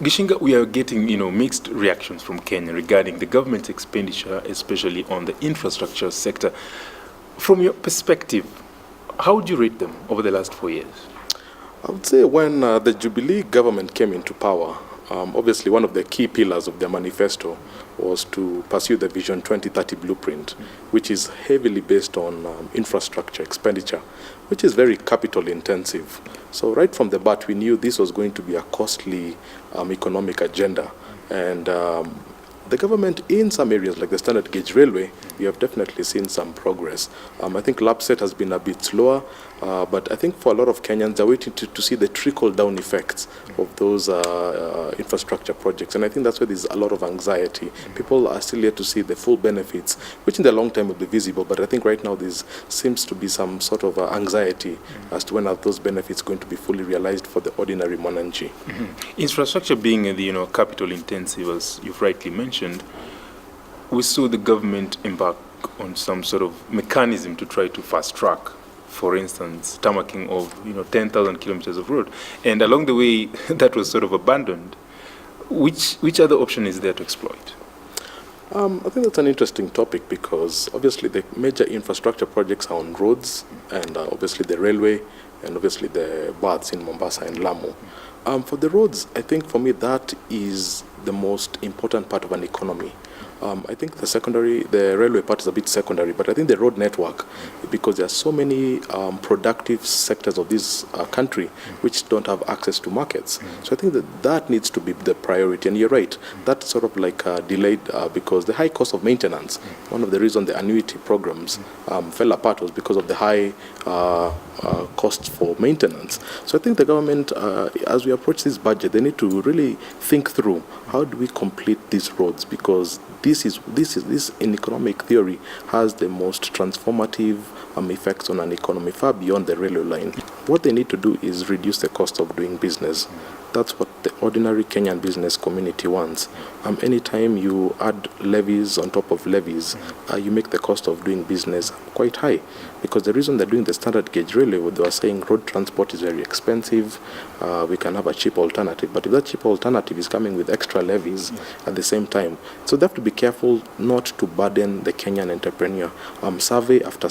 Gichinga, we are getting, mixed reactions from Kenya regarding the government's expenditure, especially on the infrastructure sector. From your perspective, how would you rate them over the last 4 years? I would say when the Jubilee government came into power, obviously one of the key pillars of their manifesto was to pursue the Vision 2030 blueprint, which is heavily based on infrastructure expenditure, which is very capital intensive. So right from the bat, we knew this was going to be a costly economic agenda. And the government, in some areas like the standard gauge railway, we have definitely seen some progress. I think LAPSET has been a bit slower, but I think for a lot of Kenyans, they're waiting to see the trickle-down effects of those infrastructure projects. And I think that's where there's a lot of anxiety. People are still yet to see the full benefits, which in the long term will be visible. But I think right now there seems to be some sort of anxiety as to when are those benefits going to be fully realized for the ordinary Mwananchi. Infrastructure being capital intensive, as you've rightly mentioned, we saw the government embark on some sort of mechanism to try to fast track, for instance, tarmacking of 10,000 kilometers of road, and along the way that was sort of abandoned. Which other option is there to exploit? I think that's an interesting topic because obviously the major infrastructure projects are on roads and obviously the railway and obviously the baths in Mombasa and Lamu. For the roads, I think for me that is the most important part of an economy. I think the railway part is a bit secondary, but I think the road network, because there are so many productive sectors of this country which don't have access to markets. So I think that needs to be the priority. And you're right, that's sort of like delayed because the high cost of maintenance, one of the reasons the annuity programs fell apart was because of the high costs for maintenance. So I think the government, as we approach this budget, they need to really think through how do we complete these roads, because this in economic theory has the most transformative effects on an economy far beyond the railway line. What they need to do is reduce the cost of doing business. That's what the ordinary Kenyan business community wants. Anytime you add levies on top of levies, you make the cost of doing business quite high. Because the reason they're doing the standard gauge railway, they are saying road transport is very expensive, we can have a cheap alternative. But if that cheap alternative is coming with extra levies at the same time, so they have to be careful not to burden the Kenyan entrepreneur. Survey after